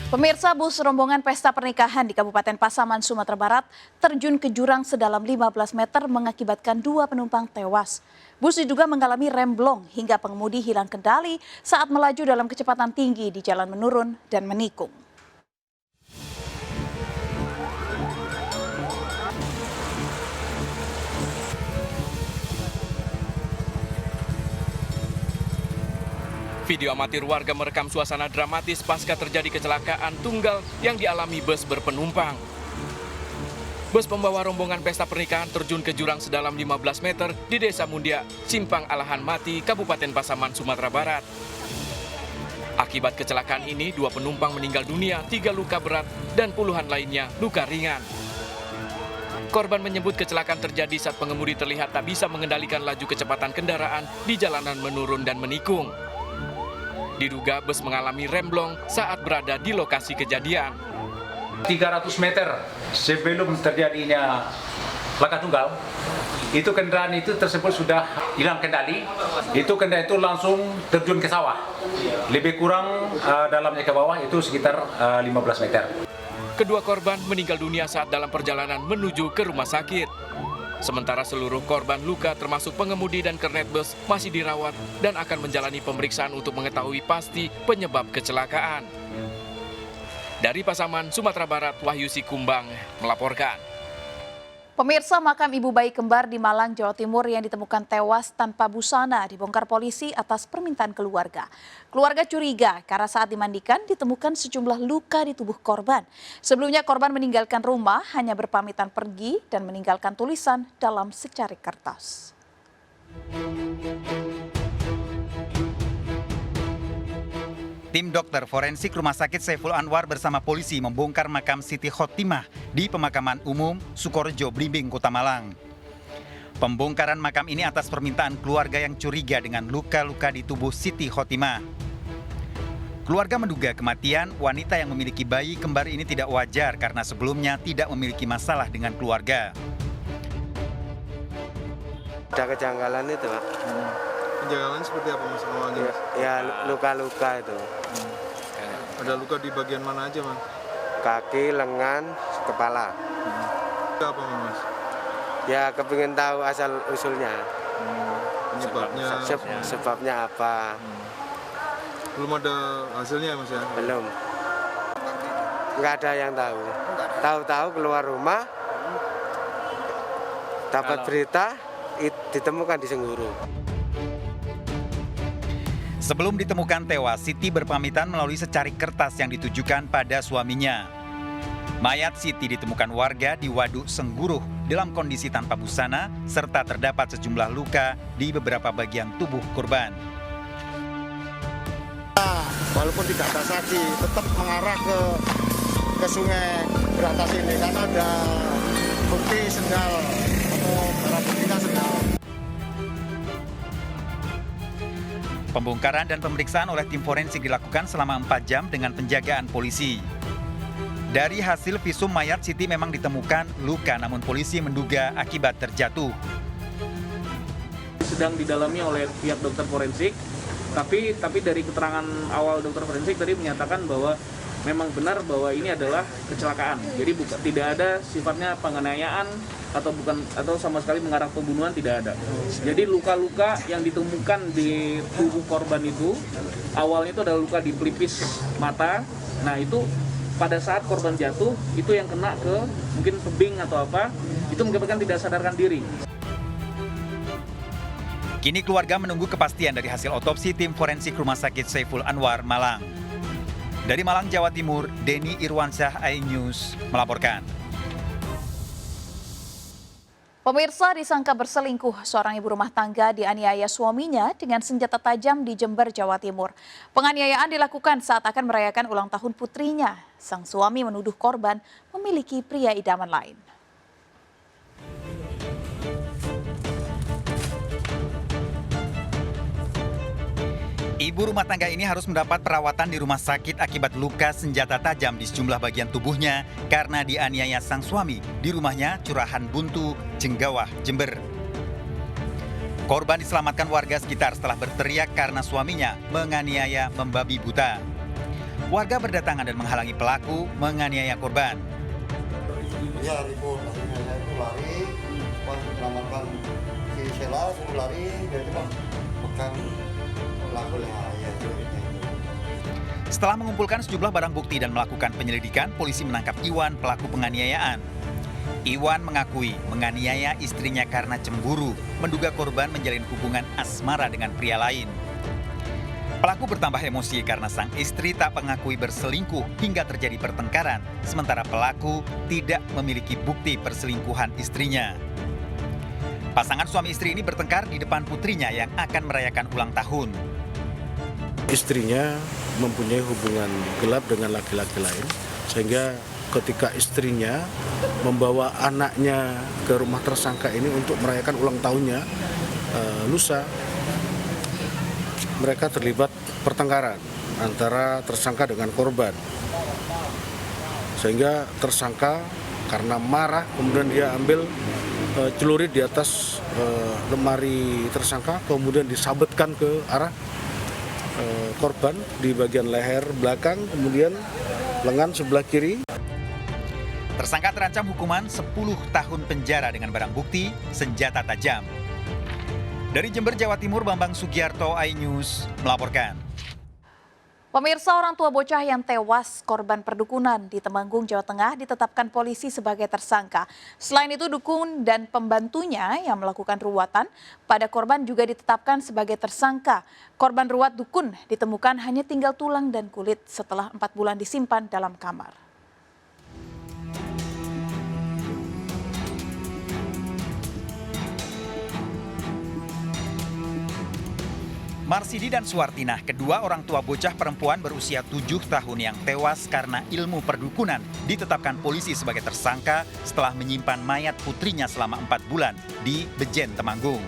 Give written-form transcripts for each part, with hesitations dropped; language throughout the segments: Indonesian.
Pemirsa, bus rombongan pesta pernikahan di Kabupaten Pasaman, Sumatera Barat terjun ke jurang sedalam 15 meter mengakibatkan 2 penumpang tewas. Bus diduga mengalami remblong hingga pengemudi hilang kendali saat melaju dalam kecepatan tinggi di jalan menurun dan menikung. Video amatir warga merekam suasana dramatis pasca terjadi kecelakaan tunggal yang dialami bus berpenumpang. Bus pembawa rombongan pesta pernikahan terjun ke jurang sedalam 15 meter di Desa Mundia, Simpang Alahan Mati, Kabupaten Pasaman, Sumatera Barat. Akibat kecelakaan ini, 2 penumpang meninggal dunia, 3 luka berat, dan puluhan lainnya luka ringan. Korban menyebut kecelakaan terjadi saat pengemudi terlihat tak bisa mengendalikan laju kecepatan kendaraan di jalanan menurun dan menikung. Diduga bus mengalami remblong saat berada di lokasi kejadian. 300 meter sebelum terjadinya laka tunggal, itu kendaraan itu tersebut sudah hilang kendali. Itu kendaraan itu langsung terjun ke sawah. Lebih kurang dalamnya ke bawah itu sekitar 15 meter. Kedua korban meninggal dunia saat dalam perjalanan menuju ke rumah sakit. Sementara seluruh korban luka termasuk pengemudi dan kernet bus masih dirawat dan akan menjalani pemeriksaan untuk mengetahui pasti penyebab kecelakaan. Dari Pasaman, Sumatera Barat, Wahyu Sikumbang melaporkan. Pemirsa, makam ibu bayi kembar di Malang, Jawa Timur yang ditemukan tewas tanpa busana dibongkar polisi atas permintaan keluarga. Keluarga curiga karena saat dimandikan ditemukan sejumlah luka di tubuh korban. Sebelumnya korban meninggalkan rumah hanya berpamitan pergi dan meninggalkan tulisan dalam secari kertas. Tim dokter forensik Rumah Sakit Saiful Anwar bersama polisi membongkar makam Siti Khotimah di Pemakaman Umum Sukorejo, Blimbing, Kota Malang. Pembongkaran makam ini atas permintaan keluarga yang curiga dengan luka-luka di tubuh Siti Khotimah. Keluarga menduga kematian wanita yang memiliki bayi kembar ini tidak wajar karena sebelumnya tidak memiliki masalah dengan keluarga. Ada kejanggalan itu, Pak. Kejanggalan seperti apa Mas awalnya? Ya luka-luka itu. Ada luka di bagian mana aja Mas? Kaki, lengan, kepala. Apa Mas? Ya kepingin tahu asal usulnya. Penyebabnya? Sebabnya apa? Belum ada hasilnya Mas ya? Belum. Nggak ada yang tahu. Tahu-tahu keluar rumah, dapat berita ditemukan di Sengguru. Sebelum ditemukan tewas, Siti berpamitan melalui secari kertas yang ditujukan pada suaminya. Mayat Siti ditemukan warga di Waduk Sengguruh dalam kondisi tanpa busana serta terdapat sejumlah luka di beberapa bagian tubuh korban. Walaupun tidak ada saksi, tetap mengarah ke sungai Beratas ini karena ada bukti sendal atau barang buktinya sendal. Pembongkaran dan pemeriksaan oleh tim forensik dilakukan selama 4 jam dengan penjagaan polisi. Dari hasil visum mayat Siti memang ditemukan luka, namun polisi menduga akibat terjatuh. Sedang didalami oleh pihak dokter forensik, tapi dari keterangan awal dokter forensik tadi menyatakan bahwa memang benar bahwa ini adalah kecelakaan. Jadi tidak ada sifatnya penganiayaan atau sama sekali mengarah pembunuhan, tidak ada. Jadi luka-luka yang ditemukan di tubuh korban itu awalnya itu adalah luka di pelipis mata. Nah itu pada saat korban jatuh itu yang kena ke mungkin tebing atau apa, itu menyebabkan tidak sadarkan diri. Kini keluarga menunggu kepastian dari hasil otopsi tim forensik Rumah Sakit Saiful Anwar, Malang. Dari Malang, Jawa Timur, Denny Irwansyah, iNews melaporkan. Pemirsa, disangka berselingkuh, seorang ibu rumah tangga dianiaya suaminya dengan senjata tajam di Jember, Jawa Timur. Penganiayaan dilakukan saat akan merayakan ulang tahun putrinya. Sang suami menuduh korban memiliki pria idaman lain. Ibu rumah tangga ini harus mendapat perawatan di rumah sakit akibat luka senjata tajam di sejumlah bagian tubuhnya karena dianiaya sang suami di rumahnya Curahan Buntu, Jenggawah, Jember. Korban diselamatkan warga sekitar setelah berteriak karena suaminya menganiaya membabi buta. Warga berdatangan dan menghalangi pelaku menganiaya korban. Ya ribut, akhirnya saya itu lari, pas menyelamatkan si Sheila, suruh lari, dia itu pegang pelaku ya itu. Setelah mengumpulkan sejumlah barang bukti dan melakukan penyelidikan, polisi menangkap Iwan, pelaku penganiayaan. Iwan mengakui menganiaya istrinya karena cemburu, menduga korban menjalin hubungan asmara dengan pria lain. Pelaku bertambah emosi karena sang istri tak mengakui berselingkuh hingga terjadi pertengkaran, sementara pelaku tidak memiliki bukti perselingkuhan istrinya. Pasangan suami istri ini bertengkar di depan putrinya yang akan merayakan ulang tahun. Istrinya mempunyai hubungan gelap dengan laki-laki lain, sehingga ketika istrinya membawa anaknya ke rumah tersangka ini untuk merayakan ulang tahunnya lusa, mereka terlibat pertengkaran antara tersangka dengan korban. Sehingga tersangka karena marah kemudian dia ambil celurit di atas lemari tersangka, kemudian disabetkan ke arah korban di bagian leher belakang, kemudian lengan sebelah kiri. Tersangka terancam hukuman 10 tahun penjara dengan barang bukti senjata tajam. Dari Jember, Jawa Timur, Bambang Sugiarto, iNews melaporkan. Pemirsa, orang tua bocah yang tewas korban perdukunan di Temanggung, Jawa Tengah ditetapkan polisi sebagai tersangka. Selain itu, dukun dan pembantunya yang melakukan ruwatan pada korban juga ditetapkan sebagai tersangka. Korban ruwat dukun ditemukan hanya tinggal tulang dan kulit setelah 4 bulan disimpan dalam kamar. Marsidi dan Suwartinah, kedua orang tua bocah perempuan berusia 7 tahun yang tewas karena ilmu perdukunan, ditetapkan polisi sebagai tersangka setelah menyimpan mayat putrinya selama 4 bulan di Bejen, Temanggung.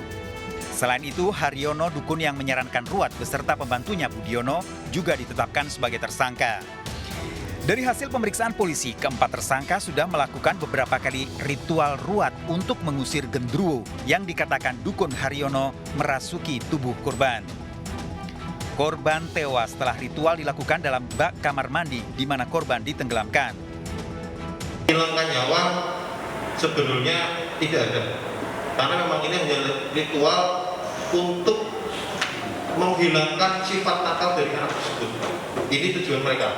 Selain itu, Haryono, dukun yang menyarankan ruwat beserta pembantunya Budiono juga ditetapkan sebagai tersangka. Dari hasil pemeriksaan polisi, keempat tersangka sudah melakukan beberapa kali ritual ruwat untuk mengusir genderuwo yang dikatakan dukun Haryono merasuki tubuh korban. Korban tewas setelah ritual dilakukan dalam bak kamar mandi di mana korban ditenggelamkan. Hilangkan nyawa sebenarnya tidak ada, karena memang ini hanya ritual untuk menghilangkan sifat nakal dari anak tersebut. Ini tujuan mereka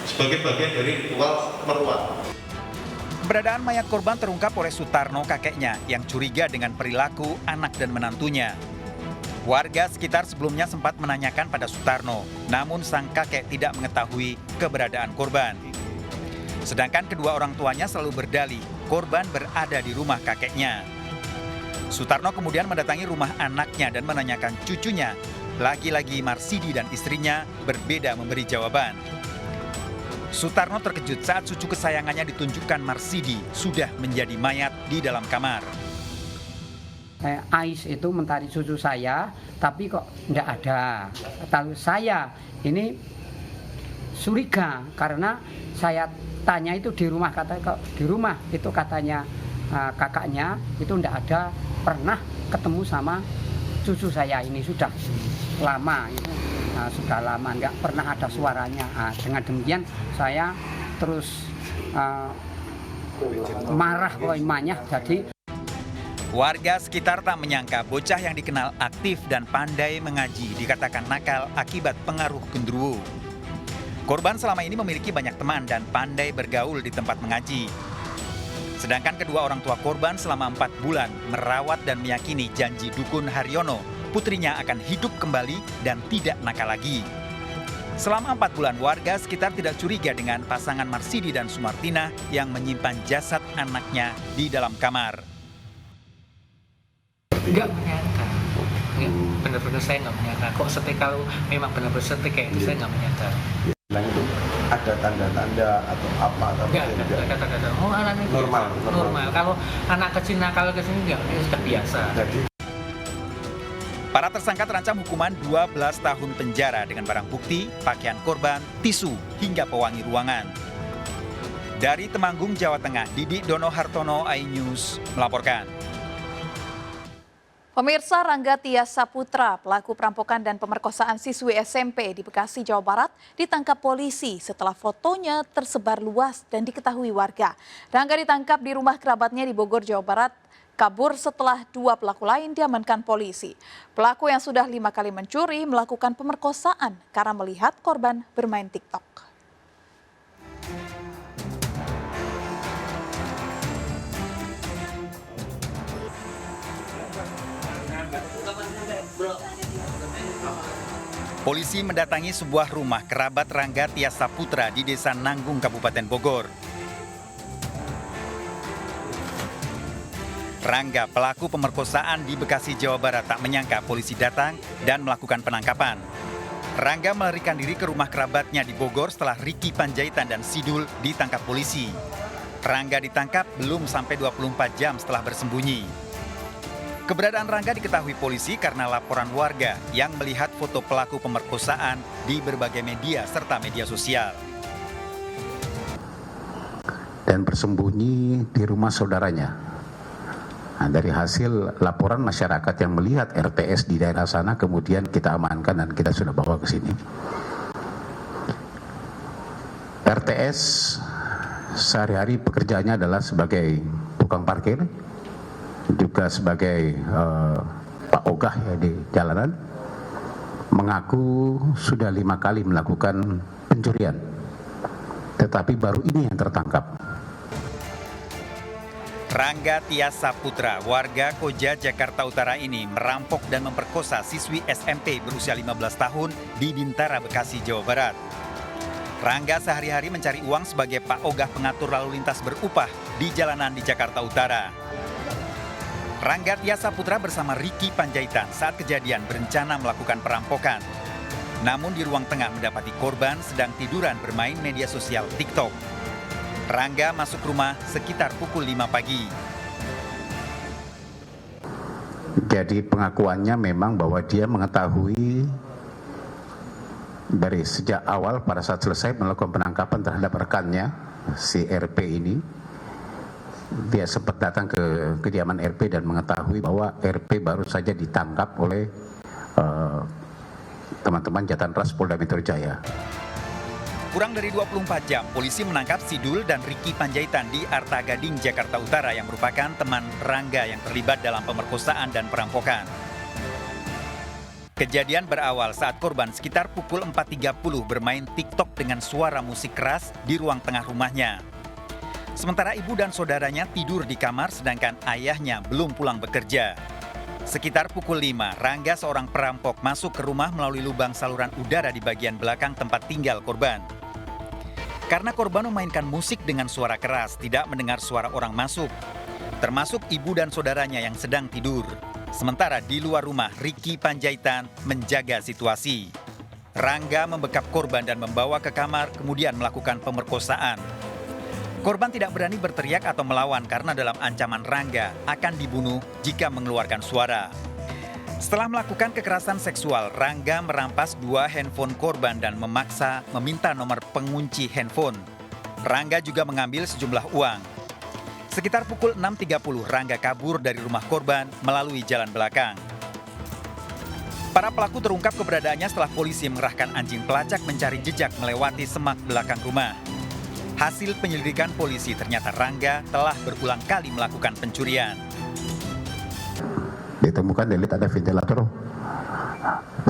sebagai bagian dari ritual meruat. Keberadaan mayat korban terungkap oleh Sutarno, kakeknya, yang curiga dengan perilaku anak dan menantunya. Warga sekitar sebelumnya sempat menanyakan pada Sutarno, namun sang kakek tidak mengetahui keberadaan korban. Sedangkan kedua orang tuanya selalu berdalih korban berada di rumah kakeknya. Sutarno kemudian mendatangi rumah anaknya dan menanyakan cucunya. Lagi-lagi Marsidi dan istrinya berbeda memberi jawaban. Sutarno terkejut saat cucu kesayangannya ditunjukkan Marsidi sudah menjadi mayat di dalam kamar. Ais itu mencari cucu saya, tapi kok tidak ada. Lalu saya ini curiga karena saya tanya itu di rumah, kok di rumah itu katanya kakaknya itu tidak ada pernah ketemu sama cucu saya ini sudah lama, sudah lama nggak pernah ada suaranya. Dengan demikian saya terus marah kok imannya jadi. Warga sekitar tak menyangka bocah yang dikenal aktif dan pandai mengaji dikatakan nakal akibat pengaruh genderuwo. Korban selama ini memiliki banyak teman dan pandai bergaul di tempat mengaji. Sedangkan kedua orang tua korban selama 4 bulan merawat dan meyakini janji dukun Haryono, putrinya akan hidup kembali dan tidak nakal lagi. Selama 4 bulan, warga sekitar tidak curiga dengan pasangan Marsidi dan Sumartina yang menyimpan jasad anaknya di dalam kamar. Enggak menyangka, benar-benar saya nggak menyangka. Kok kalau memang benar-benar setik kayak itu saya nggak menyangka. Bilang itu ada tanda-tanda atau apa? Enggak ada tanda-tanda. Oh, anak ini normal. Kalau anak kecil nakal ke sini enggak, ini sudah biasa. Para tersangka terancam hukuman 12 tahun penjara dengan barang bukti, pakaian korban, tisu, hingga pewangi ruangan. Dari Temanggung, Jawa Tengah, Didik Dono Hartono, iNews melaporkan. Pemirsa, Rangga Tias Saputra, pelaku perampokan dan pemerkosaan siswi SMP di Bekasi, Jawa Barat, ditangkap polisi setelah fotonya tersebar luas dan diketahui warga. Rangga ditangkap di rumah kerabatnya di Bogor, Jawa Barat, kabur setelah 2 pelaku lain diamankan polisi. Pelaku yang sudah 5 kali mencuri melakukan pemerkosaan karena melihat korban bermain TikTok. Polisi mendatangi sebuah rumah kerabat Rangga Tias Saputra di Desa Nanggung, Kabupaten Bogor. Rangga, pelaku pemerkosaan di Bekasi, Jawa Barat, tak menyangka polisi datang dan melakukan penangkapan. Rangga melarikan diri ke rumah kerabatnya di Bogor setelah Ricky Panjaitan dan Sidul ditangkap polisi. Rangga ditangkap belum sampai 24 jam setelah bersembunyi. Keberadaan Rangga diketahui polisi karena laporan warga yang melihat foto pelaku pemerkosaan di berbagai media serta media sosial. Dan bersembunyi di rumah saudaranya. Nah, dari hasil laporan masyarakat yang melihat RTS di daerah sana, kemudian kita amankan dan kita sudah bawa ke sini. RTS sehari-hari pekerjaannya adalah sebagai tukang parkir, juga sebagai Pak Ogah ya di jalanan, mengaku sudah 5 kali melakukan pencurian, tetapi baru ini yang tertangkap. Rangga Tias Saputra, warga Koja, Jakarta Utara ini merampok dan memperkosa siswi SMP berusia 15 tahun di Bintara, Bekasi, Jawa Barat. Rangga sehari-hari mencari uang sebagai Pak Ogah pengatur lalu lintas berupah di jalanan di Jakarta Utara. Rangga Tias Saputra bersama Ricky Panjaitan saat kejadian berencana melakukan perampokan. Namun di ruang tengah mendapati korban sedang tiduran bermain media sosial TikTok. Rangga masuk rumah sekitar pukul 5 pagi. Jadi pengakuannya memang bahwa dia mengetahui dari sejak awal pada saat selesai melakukan penangkapan terhadap rekannya, si RP ini. Dia sempat datang ke kediaman RP dan mengetahui bahwa RP baru saja ditangkap oleh teman-teman Jatan Ras Polda Metro Jaya. Kurang dari 24 jam, polisi menangkap Sidul dan Ricky Panjaitan di Arta Gading, Jakarta Utara yang merupakan teman Rangga yang terlibat dalam pemerkosaan dan perampokan. Kejadian berawal saat korban sekitar pukul 4.30 bermain TikTok dengan suara musik keras di ruang tengah rumahnya. Sementara ibu dan saudaranya tidur di kamar sedangkan ayahnya belum pulang bekerja. Sekitar pukul 5, Rangga seorang perampok masuk ke rumah melalui lubang saluran udara di bagian belakang tempat tinggal korban. Karena korban memainkan musik dengan suara keras, tidak mendengar suara orang masuk, termasuk ibu dan saudaranya yang sedang tidur. Sementara di luar rumah, Ricky Panjaitan menjaga situasi. Rangga membekap korban dan membawa ke kamar, kemudian melakukan pemerkosaan. Korban tidak berani berteriak atau melawan karena dalam ancaman Rangga akan dibunuh jika mengeluarkan suara. Setelah melakukan kekerasan seksual, Rangga merampas 2 handphone korban dan memaksa meminta nomor pengunci handphone. Rangga juga mengambil sejumlah uang. Sekitar pukul 6.30, Rangga kabur dari rumah korban melalui jalan belakang. Para pelaku terungkap keberadaannya setelah polisi mengerahkan anjing pelacak mencari jejak melewati semak belakang rumah. Hasil penyelidikan polisi ternyata Rangga telah berulang kali melakukan pencurian. Ditemukan ada ventilator.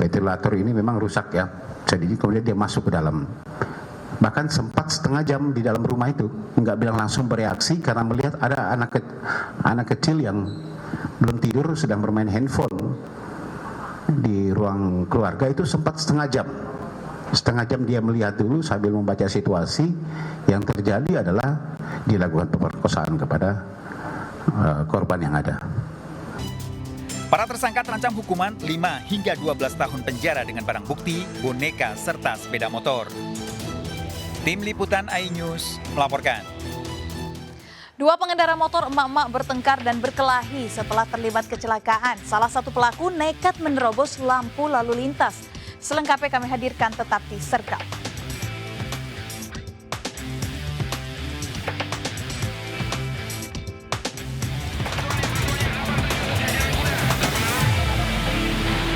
Ventilator ini memang rusak ya. Jadi kemudian dia masuk ke dalam. Bahkan sempat setengah jam di dalam rumah itu. Nggak bilang langsung bereaksi karena melihat ada anak kecil yang belum tidur sedang bermain handphone di ruang keluarga. Itu sempat setengah jam. Setengah jam dia melihat dulu sambil membaca situasi. Yang terjadi adalah dilakukan pemerkosaan kepada korban yang ada. Para tersangka terancam hukuman 5 hingga 12 tahun penjara dengan barang bukti, boneka, serta sepeda motor. Tim Liputan iNews melaporkan. 2 pengendara motor emak-emak bertengkar dan berkelahi setelah terlibat kecelakaan. Salah satu pelaku nekat menerobos lampu lalu lintas. Selengkapnya kami hadirkan, tetap di Sergap.